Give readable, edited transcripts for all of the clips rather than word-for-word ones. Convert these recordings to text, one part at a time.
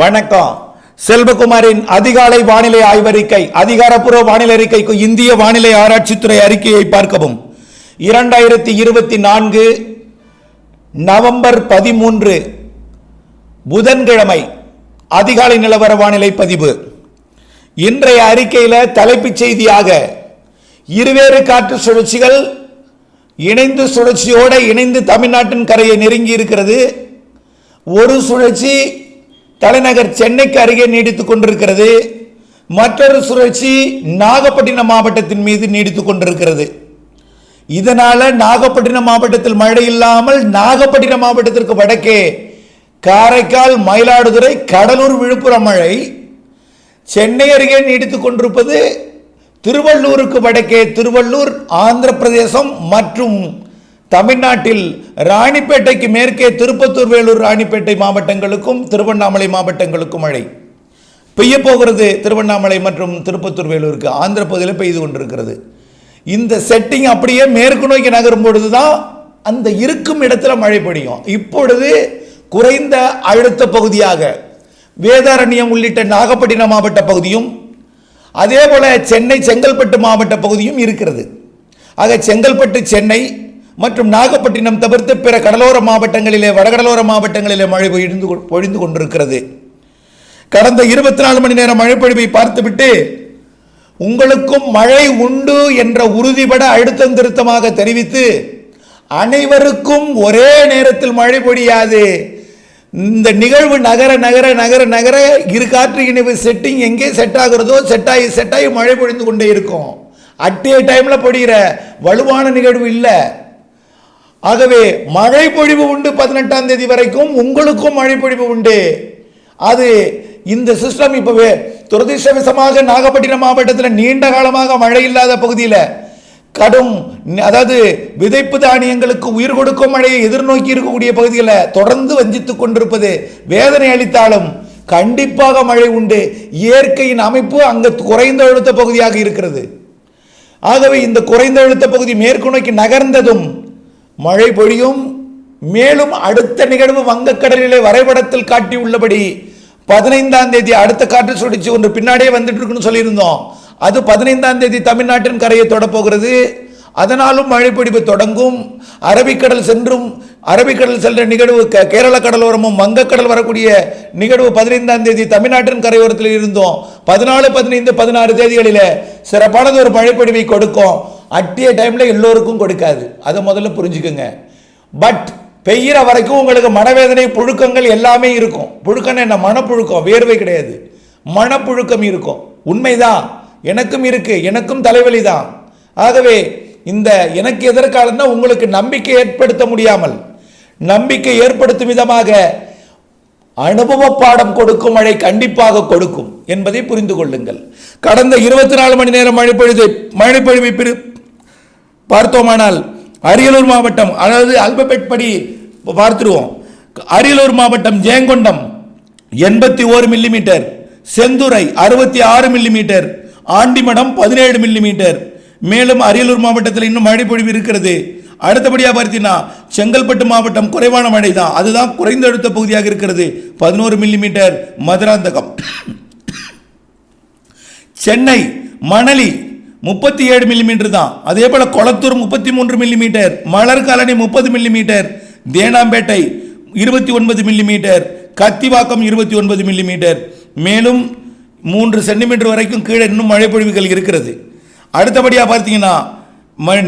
வணக்கம். செல்வகுமாரின் அதிகாலை வானிலை ஆய்வறிக்கை. அதிகாரப்பூர்வ வானிலை அறிக்கைக்கு இந்திய வானிலை ஆராய்ச்சித்துறை அறிக்கையை பார்க்கவும். 2024 நவம்பர் 13 புதன்கிழமை அதிகாலை நிலவர வானிலை பதிவு. இன்றைய அறிக்கையில் தலைப்புச் செய்தியாக இருவேறு காற்று சுழற்சிகள் இணைந்து சுழற்சியோடு இணைந்து தமிழ்நாட்டின் கரையை நெருங்கி இருக்கிறது. ஒரு சுழற்சி தலைநகர் சென்னைக்கு அருகே நீடித்துக் கொண்டிருக்கிறது. மற்றொரு சுழற்சி நாகப்பட்டினம் மாவட்டத்தின் மீது நீடித்துக் கொண்டிருக்கிறது. இதனால நாகப்பட்டினம் மாவட்டத்தில் மழை இல்லாமல் நாகப்பட்டினம் மாவட்டத்திற்கு வடக்கே காரைக்கால், மயிலாடுதுறை, கடலூர், விழுப்புரம் மழை. சென்னை அருகே நீடித்துக் கொண்டிருப்பது திருவள்ளூருக்கு வடக்கே திருவள்ளூர், ஆந்திர பிரதேசம் மற்றும் தமிழ்நாட்டில் ராணிப்பேட்டைக்கு மேற்கே திருப்பத்தூர், வேலூர், ராணிப்பேட்டை மாவட்டங்களுக்கும் திருவண்ணாமலை மாவட்டங்களுக்கும் மழை பெய்ய போகிறது. திருவண்ணாமலை மற்றும் திருப்பத்தூர், வேலூருக்கு ஆந்திர பகுதியில் பெய்து கொண்டிருக்கிறது. இந்த செட்டிங் அப்படியே மேற்கு நோக்கி நகரும் பொழுதுதான் அந்த இருக்கும் இடத்துல மழை பெய்யும். இப்பொழுது குறைந்த அழுத்த பகுதியாக வேதாரண்யம் உள்ளிட்ட நாகப்பட்டினம் மாவட்ட பகுதியும் அதே போல சென்னை, செங்கல்பட்டு மாவட்ட பகுதியும் இருக்கிறது. ஆக செங்கல்பட்டு, சென்னை மற்றும் நாகப்பட்டினம் தவிர்த்து பிற கடலோர மாவட்டங்களிலே, வடகடலோர மாவட்டங்களிலே மழை பொழிந்து கொண்டிருக்கிறது. கடந்த 24 மணி நேரம் மழை பொழிவை பார்த்துவிட்டு உங்களுக்கும் மழை உண்டு என்ற உறுதிபட அழுத்தம் திருத்தமாக தெரிவித்து, அனைவருக்கும் ஒரே நேரத்தில் மழை பொழியாது. இந்த நிகழ்வு நகர நகர நகர நகர இரு காற்று இணைவு செட்டிங் எங்கே செட் ஆகிறதோ செட்டாகி மழை பொழிந்து கொண்டே இருக்கும். அட்டே டைம்ல பொழிகிற வலுவான நிகழ்வு இல்லை. ஆகவே மழை பொழிவு உண்டு. 18ஆம் தேதி வரைக்கும் உங்களுக்கும் மழை பொழிவு உண்டு. அது இந்த சிஸ்டம் இப்பவே துரதிர்ஷ்டவசமாக நாகப்பட்டினம் மாவட்டத்தில் நீண்ட காலமாக மழை இல்லாத பகுதியில் கடும், அதாவது விதைப்பு தானியங்களுக்கு உயிர் கொடுக்கும் மழையை எதிர்நோக்கி இருக்கக்கூடிய பகுதியில் தொடர்ந்து வஞ்சித்துக் கொண்டிருப்பது வேதனை அளித்தாலும் கண்டிப்பாக மழை உண்டு. இயற்கையின் அமைப்பு அங்கு குறைந்த அழுத்த பகுதியாக இருக்கிறது. ஆகவே இந்த குறைந்த அழுத்த பகுதி மேற்கு நோக்கி நகர்ந்ததும் மழை பொழியும். மேலும் அடுத்த நிகழ்வு வங்கக்கடலிலே வரைபடத்தில் காட்டியுள்ளபடி 15ஆம் தேதி அடுத்த காற்று சுழற்சி ஒன்று பின்னாடியே வந்துட்டு இருக்குன்னு சொல்லியிருந்தோம். அது 15ஆம் தேதி தமிழ்நாட்டின் கரையை தொடப்போகிறது. அதனாலும் மழை பொழிவு தொடங்கும். அரபிக்கடல் சென்ற நிகழ்வு கேரள கடலோரமும் வங்கக்கடல் வரக்கூடிய நிகழ்வு 15ஆம் தேதி தமிழ்நாட்டின் கரையோரத்தில் இருந்தோம். 14, 15, 16 தேதிகளில் சிறப்பானது ஒரு மழை பொழிவை கொடுக்கும். அட்டிய டைம்ல எல்லோருக்கும் கொடுக்காது. அதை முதல்ல புரிஞ்சுக்குங்க. பட் பெய்கிற வரைக்கும் உங்களுக்கு மனவேதனை, புழுக்கங்கள் எல்லாமே இருக்கும். புழுக்கம் என்ன? மனப்புழுக்கம், வேர்வை கிடையாது, மனப்புழுக்கம் இருக்கும். உண்மைதான், எனக்கும் இருக்கு, எனக்கும் தலைவலி தான். ஆகவே இந்த எனக்கு எதிர்காலம் தான் உங்களுக்கு நம்பிக்கை ஏற்படுத்த முடியாமல் நம்பிக்கை ஏற்படுத்தும் விதமாக அனுபவ பாடம் கொடுக்கும் மழை கண்டிப்பாக கொடுக்கும் என்பதை புரிந்து கொள்ளுங்கள். கடந்த 24 மணி நேரம் மழை பொழிவை பார்த்தோமானால் அரியலூர் மாவட்டம், அதாவது அல்பபெட் படி பார்த்துருவோம். அரியலூர் மாவட்டம் Jayankondam 81 millimetre, Senthurai 66 millimetre, Andimadam 17 millimetre. மேலும் அரியலூர் மாவட்டத்தில் இன்னும் மழை பொழிவு இருக்கிறது. அடுத்தபடியாக பார்த்தீங்கன்னா செங்கல்பட்டு மாவட்டம் குறைவான மழை தான், அதுதான் குறைந்த அழுத்த பகுதியாக இருக்கிறது, 11 மில்லிமீட்டர். மதுராந்தகம், சென்னை மணலி 37 மில்லிமீட்டர் தான். அதே போல Kolathur 33 millimetre, Malar Colony 30 millimetre, Teynampet 29 millimetre, Kathivakkam 29 millimetre. மேலும் 3 சென்டிமீட்டர் வரைக்கும் கீழே இன்னும் மழை பொழிவுகள் இருக்கிறது. அடுத்தபடியாக பார்த்தீங்கன்னா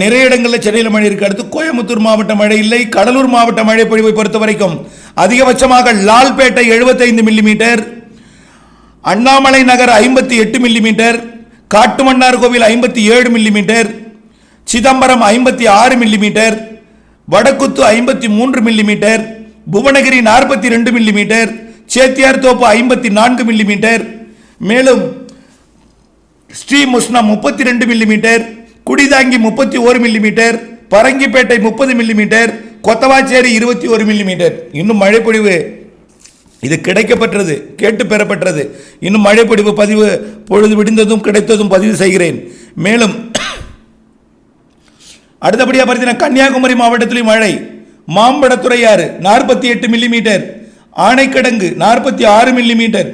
நிறைய இடங்களில் சென்னையில் மழை இருக்கு. அடுத்து கோயம்புத்தூர் மாவட்ட மழை இல்லை. கடலூர் மாவட்ட மழை பொழிவை பொறுத்த வரைக்கும் அதிகபட்சமாக Lalpet 75 millimetre, Annamalai Nagar 58 millimetre, Kattumannar Koil 57 millimetre, Chidambaram 56 millimetre, Vadakkuthu 53 millimetre, Bhuvanagiri 42 millimetre, Sethiyathope 54 millimetre. மேலும் Srimushnam 32 millimetre, Kudithangi 31 millimetre, Parangipettai 30 millimetre, Kothavacheri 21 millimetre. இன்னும் மழை பொழிவு இது கிடைக்கப்பட்டது, கேட்டு பெறப்பட்டது. இன்னும் மழை பொழிவு பதிவு பொழுது விடிந்ததும் கிடைத்ததும் பதிவு செய்கிறேன். மேலும் அடுத்தபடியாக பார்த்தீங்கன்னா கன்னியாகுமரி மாவட்டத்திலும் மழை. Mambazhathuraiyaru 48 millimetre, Anaikidangu 46 millimetre,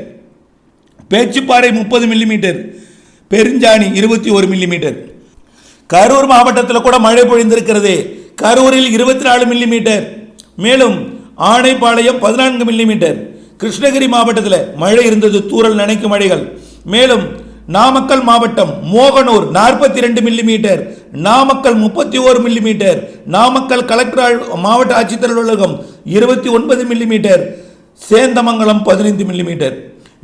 Pechiparai 30 millimetre, Perunchani 21 millimetre. Karur மாவட்டத்தில் கூட மழை பொழிந்திருக்கிறது. கரூரில் 24 மில்லிமீட்டர், மேலும் ஆனைப்பாளையம் 14 மில்லிமீட்டர். கிருஷ்ணகிரி மாவட்டத்தில் மழை இருந்தது, தூறல் நனைக்கும் மழைகள். மேலும் நாமக்கல் மாவட்டம் Mohanur 42 millimetre, Namakkal 31 millimetre, Namakkal collector மாவட்ட ஆட்சித்தலைவர் அலுவலகம் 29 மில்லிமீட்டர், சேந்தமங்கலம் 15 மில்லிமீட்டர்.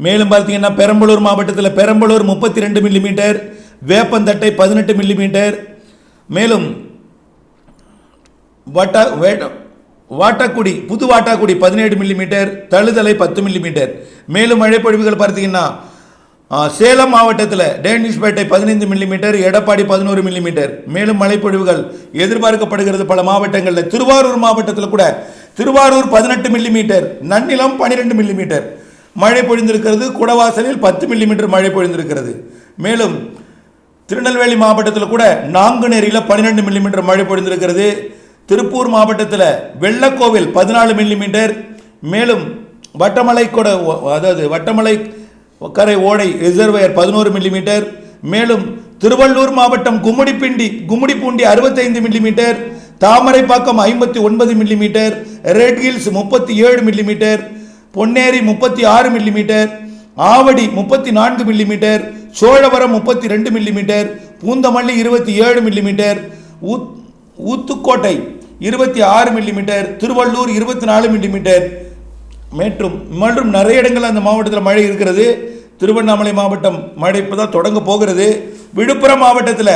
மேலும் பார்த்தீங்கன்னா பெரம்பலூர் மாவட்டத்தில் பெரம்பலூர் 32 மில்லிமீட்டர், வேப்பந்தட்டை 18 மில்லிமீட்டர், மேலும் வாட்டாக்குடி புது வாட்டாக்குடி 17 மில்லிமீட்டர், தழுதலை 10 மில்லிமீட்டர். மேலும் மழை பொழிவுகள் பார்த்தீங்கன்னா சேலம் மாவட்டத்தில் டேனிஷ்பேட்டை 15 மில்லிமீட்டர், எடப்பாடி 11 மில்லிமீட்டர். மேலும் மழை பொழிவுகள் எதிர்பார்க்கப்படுகிறது பல மாவட்டங்களில். திருவாரூர் மாவட்டத்தில் கூட திருவாரூர் 18 மில்லிமீட்டர், நன்னிலம் 12 மில்லிமீட்டர் மழை பொழிந்திருக்கிறது. குடவாசலில் 10 மில்லிமீட்டர் மழை பொழிந்திருக்கிறது. மேலும் திருநெல்வேலி மாவட்டத்தில் கூட நாங்குநேரியில் 12 மில்லிமீட்டர் மழை பொழிந்திருக்கிறது. திருப்பூர் மாவட்டத்தில் வெள்ளக்கோவில் 14 மில்லிமீட்டர், மேலும் வட்டமலை கரை ஓடை ரிசர்வயர் 11 மில்லிமீட்டர், மேலும் திருவள்ளூர் மாவட்டம் Gummidipoondi 65 millimetre, Thamaraipakkam 59 millimetre, Red Hills 37 millimetre, Ponneri 36 millimetre, Avadi 34 millimetre, Cholavaram 32 millimetre, Poonamallee 27 millimetre, Uthukottai 26 millimetre, Thiruvallur 24 millimetre. மற்றும் நிறைய இடங்கள் அந்த மாவட்டத்தில் மழை இருக்கிறது. திருவண்ணாமலை மாவட்டம் மழை இப்போ தான் தொடங்க போகிறது. விழுப்புரம் மாவட்டத்தில்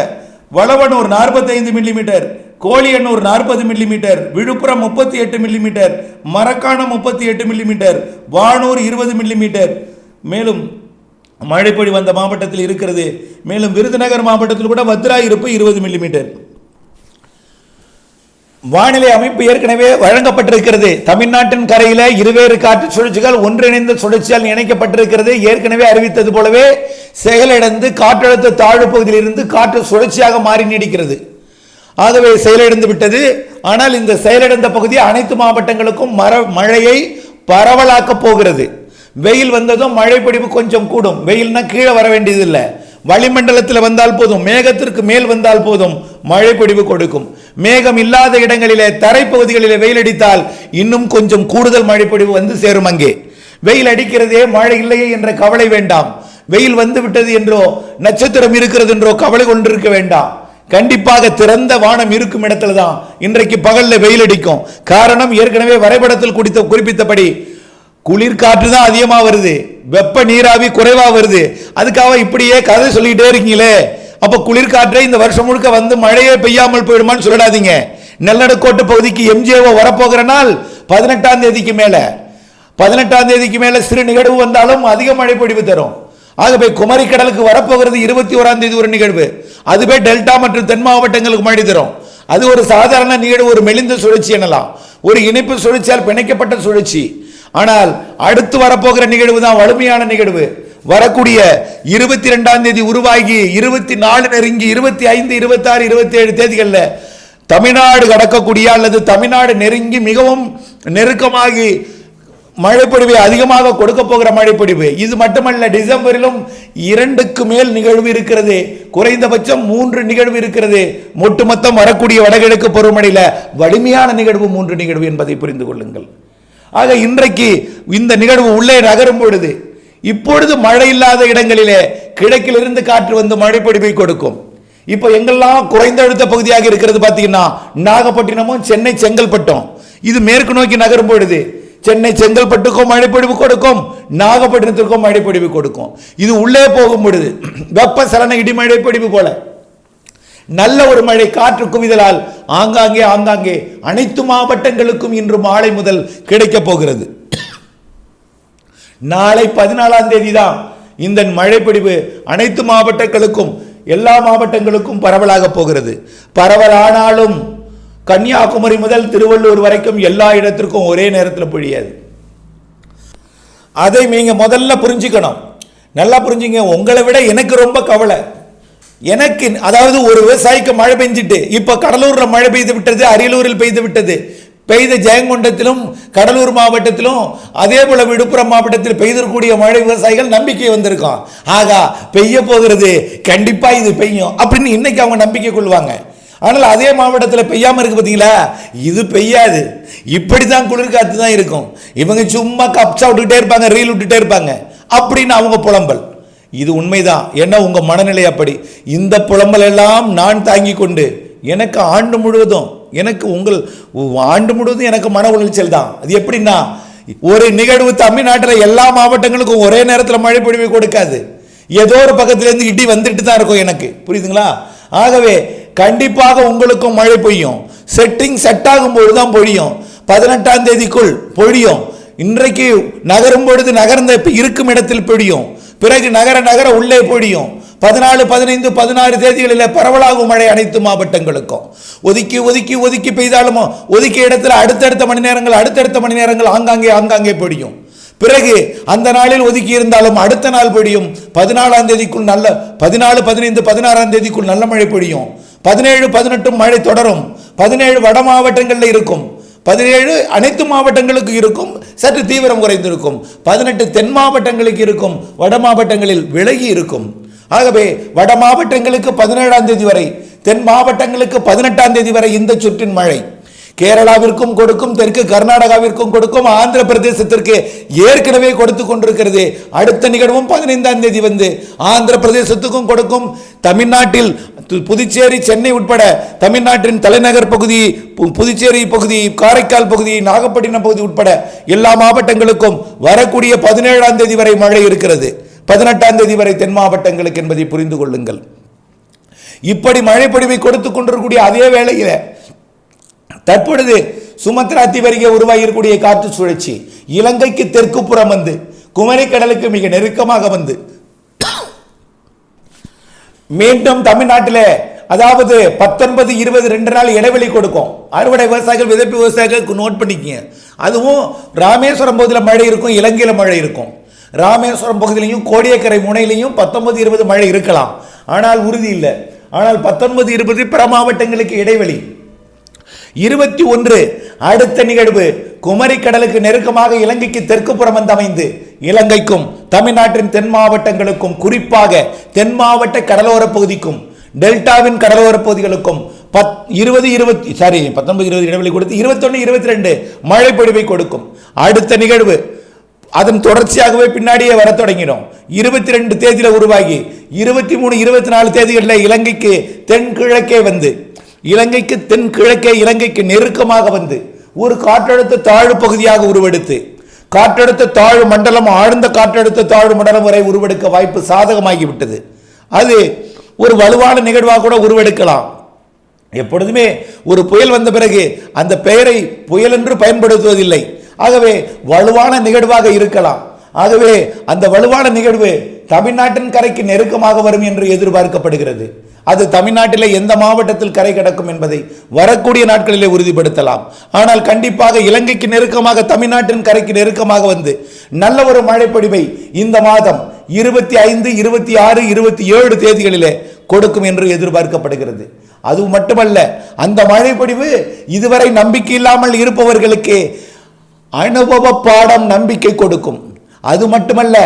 Valavanur 45 millimetre, Koliyanur 40 millimetre, Viluppuram 38 millimetre, Marakkanam 38 millimetre, Vanur 20 millimetre. மேலும் மழை பொழிவு அந்த மாவட்டத்தில் இருக்கிறது. மேலும் விருதுநகர் மாவட்டத்தில் கூட வத்ரா இருப்பு 20 மில்லிமீட்டர். வானிலை அமைப்பு ஏற்கனவே வழங்கப்பட்டிருக்கிறது. தமிழ்நாட்டின் கரையில் இருவேறு காற்று சுழற்சிகள் ஒன்றிணைந்த சுழற்சியால் இணைக்கப்பட்டிருக்கிறது. ஏற்கனவே அறிவித்தது போலவே செயலிழந்து காற்றழுத்த தாழ்வு பகுதியில் இருந்து காற்று சுழற்சியாக மாறி நீடிக்கிறது. ஆகவே செயலிழந்து விட்டது. ஆனால் இந்த செயலிழந்த பகுதி அனைத்து மாவட்டங்களுக்கும் மழையை பரவலாக்க போகிறது. வெயில் வந்ததும் மழை பொழிவு கொஞ்சம் கூடும். வெயில்னா கீழே வர வேண்டியதில்லை, வளிமண்டலத்தில் வந்தால் போதும், மேகத்திற்கு மேல் வந்தால் போதும், மழை பொழிவு கொடுக்கும். மேகம் இல்லாத இடங்களிலே தரைப்பகுதிகளிலே வெயில் அடித்தால் இன்னும் கொஞ்சம் கூடுதல் மழை பொழிவு வந்து சேரும். அங்கே வெயில் அடிக்கிறதே, மழை இல்லையே என்ற கவலை வேண்டாம். வெயில் வந்து விட்டது என்றோ நட்சத்திரம் இருக்கிறது என்றோ கவலை கொண்டிருக்க வேண்டாம். கண்டிப்பாக திறந்த வானம் இருக்கும் இடத்துல தான் இன்றைக்கு பகல்ல வெயில் அடிக்கும். காரணம், ஏற்கனவே வரைபடத்தில் குறிப்பித்தபடி குளிர்காற்று தான் அதிகமாக வருது, வெப்ப நீராவி குறைவா வருது. அதுக்காக இப்படியே கதை சொல்லிட்டே இருக்கீங்களே, அப்ப குளிர்காற்றை இந்த வருஷம் முழுக்க வந்து மழையே பெய்யாமல் போயிடுமான்னு சொல்லிடாதீங்க. நெல்லடக்கோட்டு பகுதிக்கு எம்ஜிஓ வரப்போகிற நாள் 18ஆம் தேதிக்கு மேல சிறு நிகழ்வு வந்தாலும் அதிக மழை பொழிவு தரும். ஆகவே குமரி கடலுக்கு வரப்போகிறது 21ஆம் தேதி ஒரு நிகழ்வு. அதுவே டெல்டா மற்றும் தென் மாவட்டங்களுக்கு மழை தரும். அது ஒரு சாதாரண நிகழ்வு, ஒரு மெலிந்த சுழற்சி எனலாம், ஒரு இணைப்பு சுழற்சியால் பிணைக்கப்பட்ட சுழற்சி. ஆனால் அடுத்து வரப்போகிற நிகழ்வு தான் வலிமையான நிகழ்வு. வரக்கூடிய 22ஆம் தேதி உருவாகி 24 நெருங்கி 25, 26, 27 தேதிகளில் தமிழ்நாடு கடக்கக்கூடிய அல்லது தமிழ்நாடு நெருங்கி மிகவும் நெருக்கமாகி மழைப்பொழிவை அதிகமாக கொடுக்க போகிற மழைப்பொழிவு. இது மட்டுமல்ல, டிசம்பரிலும் 2க்கு மேல் நிகழ்வு இருக்கிறது, குறைந்தபட்சம் 3 நிகழ்வு இருக்கிறது. ஒட்டுமொத்தம் வரக்கூடிய வடகிழக்கு பருவமழையில வலிமையான நிகழ்வு 3 நிகழ்வு என்பதை புரிந்து கொள்ளுங்கள். ஆக இன்றைக்கு இந்த நிகழ்வு உள்ளே நகரும் பொழுது, இப்பொழுது மழை இல்லாத இடங்களிலே கிழக்கிலிருந்து காற்று வந்து மழைப்பொழிவை கொடுக்கும். இப்போ எங்கெல்லாம் குறைந்த அழுத்த பகுதியாக இருக்கிறது பார்த்தீங்கன்னா, நாகப்பட்டினமும் சென்னை செங்கல்பட்டும். இது மேற்கு நோக்கி நகரும் பொழுது சென்னை செங்கல்பட்டுக்கும் மழைப்பொழிவு கொடுக்கும், நாகப்பட்டினத்திற்கும் மழைப்பொழிவு கொடுக்கும். இது உள்ளே போகும் பொழுது வெப்பசலன இடிமழை பொழிவு போல நல்ல ஒரு மழை காற்று குவிதலால் ஆங்காங்கே அனைத்து மாவட்டங்களுக்கும் இன்று மாலை முதல் கிடைக்க போகிறது. நாளை 14ஆம் தேதி தான் இந்த மழைப்பொழிவு அனைத்து மாவட்டங்களுக்கும் எல்லா மாவட்டங்களுக்கும் பரவலாக போகிறது. பரவலானாலும் கன்னியாகுமரி முதல் திருவள்ளூர் வரைக்கும் எல்லா இடத்திற்கும் ஒரே நேரத்தில் பொழியாது. அதை நீங்க முதல்ல புரிஞ்சுக்கணும். நல்லா புரிஞ்சுங்க. உங்களை விட எனக்கு ரொம்ப கவலை. எனக்கு அதாவது ஒரு விவசாயிக்கு மழை பெஞ்சிட்டு இப்ப கடலூர்ல மழை பெய்து விட்டது, அரியலூரில் பெய்து விட்டது, பெய்த ஜெயங்கொண்டத்திலும் கடலூர் மாவட்டத்திலும் அதே போல விழுப்புரம் மாவட்டத்தில் பெய்திருக்கூடிய மழை விவசாயிகள் நம்பிக்கை வந்திருக்கும். ஆகா பெய்ய போகிறது, கண்டிப்பா இது பெய்யும் அப்படின்னு இன்னைக்கு அவங்க நம்பிக்கை கொள்வாங்க. ஆனால் அதே மாவட்டத்தில் பெய்யாமல் இருக்கு பார்த்தீங்களா, இது பெய்யாது. இப்படி தான் குளிர்காத்து தான் இருக்கும். இவங்க சும்மா கப்சா விட்டுக்கிட்டே இருப்பாங்க, ரீல் விட்டுட்டே இருப்பாங்க அப்படின்னு அவங்க புலம்பல். இது உண்மைதான். ஏன்னா உங்க மனநிலை அப்படி. இந்த புலம்பல் எல்லாம் நான் தாங்கி கொண்டு எனக்கு ஆண்டு முழுவதும் எனக்கு மன உளைச்சல் தான். அது எப்படின்னா, ஒரு நிகழ்வு தமிழ்நாட்டில் எல்லா மாவட்டங்களுக்கும் ஒரே நேரத்தில் மழை பொழிவை கொடுக்காது. ஏதோ ஒரு பக்கத்திலேருந்து இடி வந்துட்டு தான் இருக்கும் எனக்கு, புரியுதுங்களா? ஆகவே கண்டிப்பாக உங்களுக்கும் மழை பொய்யும். செட் ஆகும்போது தான் பொழியும். 18ஆம் தேதிக்குள் பொழியும். இன்றைக்கு நகரும் பொழுது நகர்ந்த இருக்கும் இடத்தில் பொழியும். பிறகு நகர உள்ளே பொழியும். 14, 15, 16 தேதிகளில் பரவலாகும் மழை அனைத்து மாவட்டங்களுக்கும். ஒதுக்கி பெய்தாலும் ஒதுக்கிய இடத்துல அடுத்தடுத்த மணி நேரங்கள் ஆங்காங்கே பொழியும். பிறகு அந்த நாளில் ஒதுக்கி இருந்தாலும் அடுத்த நாள் பொழியும். 14ஆம் தேதிக்குள் 14, 15, 16ஆம் தேதிக்குள் நல்ல மழை பொழியும். 17, 18 மழை தொடரும். 17 வட மாவட்டங்களில் இருக்கும். 17 அனைத்து மாவட்டங்களுக்கு இருக்கும், சற்று தீவிரம் குறைந்திருக்கும். 18 தென் மாவட்டங்களுக்கு இருக்கும், வட மாவட்டங்களில் விலகி இருக்கும். ஆகவே வட மாவட்டங்களுக்கு 17ஆம் தேதி வரை, தென் மாவட்டங்களுக்கு 18ஆம் தேதி வரை இந்த சுற்றின் மழை. கேரளாவிற்கும் கொடுக்கும், தெற்கு கர்நாடகாவிற்கும் கொடுக்கும், ஆந்திர பிரதேசத்திற்கு ஏற்கனவே கொடுத்து கொண்டிருக்கிறது. அடுத்த நிகழ்வும் 15ஆம் தேதி வந்து ஆந்திர பிரதேசத்துக்கும் கொடுக்கும். தமிழ்நாட்டில் புதுச்சேரி, சென்னை உட்பட தமிழ்நாட்டின் தலைநகர் பகுதி, புதுச்சேரி பகுதி, காரைக்கால் பகுதி, நாகப்பட்டினம் பகுதி உட்பட எல்லா மாவட்டங்களுக்கும் வரக்கூடிய 17ஆம் தேதி வரை மழை இருக்கிறது. 18ஆம் தேதி வரை தென் மாவட்டங்களுக்கு என்பதை புரிந்து கொள்ளுங்கள். இப்படி மழை பொழிவை கொடுத்துக் கொண்டிருக்கக்கூடிய அதே வேளையில் தற்பொழுது சுமத்ரா தீவரிகை உருவாகியிருக்கூடிய காற்று சுழற்சி இலங்கைக்கு தெற்கு புறம் வந்து குமரி கடலுக்கு மிக நெருக்கமாக வந்து மீண்டும் தமிழ்நாட்டில், அதாவது 19, 20, 2 நாள் இடைவெளி கொடுக்கும். அறுவடை விவசாயிகள், விதைப்பு விவசாயிகள் நோட் பண்ணிக்கங்க. அதுவும் ராமேஸ்வரம் பகுதியில் மழை இருக்கும், இலங்கையில் மழை இருக்கும். ராமேஸ்வரம் பகுதியிலையும் கோடியக்கரை முனையிலையும் 19, 20 மழை இருக்கலாம், ஆனால் உறுதி இல்லை. ஆனால் 19, 20 பிற மாவட்டங்களுக்கு இடைவெளி. 21 அடுத்த நிகழ்வு குமரி கடலுக்கு நெருக்கமாக இலங்கைக்கு தெற்கு புறம் வந்து அமைந்து இலங்கைக்கும் தமிழ்நாட்டின் தென் மாவட்டங்களுக்கும், குறிப்பாக தென் மாவட்ட கடலோர பகுதிக்கும் டெல்டாவின் கடலோர பகுதிகளுக்கும் 19, 20 இடைவெளி கொடுத்து 21, 22 மழை பொழிவை கொடுக்கும். அடுத்த நிகழ்வு அதன் தொடர்ச்சியாகவே பின்னாடியே வர தொடங்கிடும். 22 தேதியில உருவாகி 23, 24 தேதிகளில் இலங்கைக்கு தென்கிழக்கே வந்து இலங்கைக்கு நெருக்கமாக வந்து ஒரு காற்றழுத்த தாழ்வு பகுதியாக உருவெடுத்து காற்றழுத்த தாழ்வு மண்டலம், ஆழ்ந்த காற்றழுத்த தாழ்வு மண்டலம் வரை உருவெடுக்க வாய்ப்பு சாதகமாகிவிட்டது. அது ஒரு வலுவான நிகழ்வாக கூட உருவெடுக்கலாம். எப்பொழுதுமே ஒரு புயல் வந்த பிறகு அந்த பெயரை புயல் என்று பயன்படுத்துவதில்லை. ஆகவே வலுவான நிகழ்வாக இருக்கலாம். ஆகவே அந்த வலுவான நிகழ்வு தமிழ்நாட்டின் கரைக்கு நெருக்கமாக வரும் என்று எதிர்பார்க்கப்படுகிறது. அது தமிழ்நாட்டில் எந்த மாவட்டத்தில் கரை கடக்கும் என்பதை வரக்கூடிய நாட்களிலே உறுதிப்படுத்தலாம். ஆனால் கண்டிப்பாக இலங்கைக்கு நெருக்கமாக, தமிழ்நாட்டின் கரைக்கு நெருக்கமாக வந்து நல்ல ஒரு மழைப்பொழிவை இந்த மாதம் 25, 26, 27 தேதிகளிலே கொடுக்கும் என்று எதிர்பார்க்கப்படுகிறது. அது மட்டுமல்ல, அந்த மழைப்பொழிவு இதுவரை நம்பிக்கை இல்லாமல் இருப்பவர்களுக்கு அனுபவ பாடம் நம்பிக்கை கொடுக்கும். அது மட்டுமல்ல,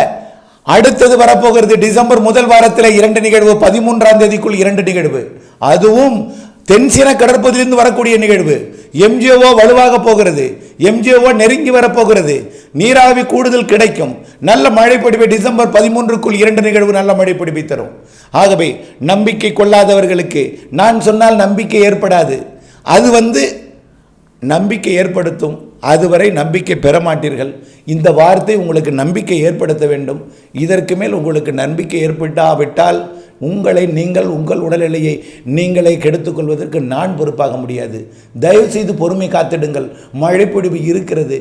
அடுத்தது வரப்போகிறது டிசம்பர் முதல் வாரத்தில் 2 நிகழ்வு, 13ஆம் தேதிக்குள் 2 நிகழ்வு. அதுவும் தென்சீன கடற்பகுதியிலிருந்து வரக்கூடிய நிகழ்வு. எம்ஜிஓ வலுவாக போகிறது, எம்ஜிஓ நெருங்கி வரப்போகிறது, நீராவி கூடுதல் கிடைக்கும். நல்ல மழை பொழிவை டிசம்பர் 13க்குள் 2 நிகழ்வு நல்ல மழை பொழிவை தரும். ஆகவே நம்பிக்கை கொள்ளாதவர்களுக்கு நான் சொன்னால் நம்பிக்கை ஏற்படாது. அது நம்பிக்கை ஏற்படுத்தும். அதுவரை நம்பிக்கை பெற மாட்டீர்கள். இந்த வார்த்தை உங்களுக்கு நம்பிக்கை ஏற்படுத்த வேண்டும். இதற்கு மேல் உங்களுக்கு நம்பிக்கை ஏற்பட்டாவிட்டால் நீங்கள் உங்கள் உடல்நிலையை நீங்களே கெடுத்துக்கொள்வதற்கு நான் பொறுப்பாக முடியாது. தயவு செய்து பொறுமை காத்திடுங்கள். மழைப்பொழிவு இருக்கிறது.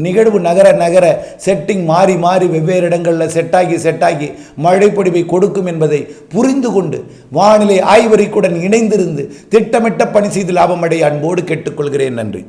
நிகழ்வு நகர செட்டிங் மாறி வெவ்வேறு இடங்களில் செட்டாகி மழைப்பொழிவை கொடுக்கும் என்பதை புரிந்து கொண்டு வானிலை ஆய்வறிக்கையுடன் இணைந்திருந்து திட்டமிட்ட பணி செய்து லாபமடைய அன்போடு கேட்டுக்கொள்கிறேன். நன்றி.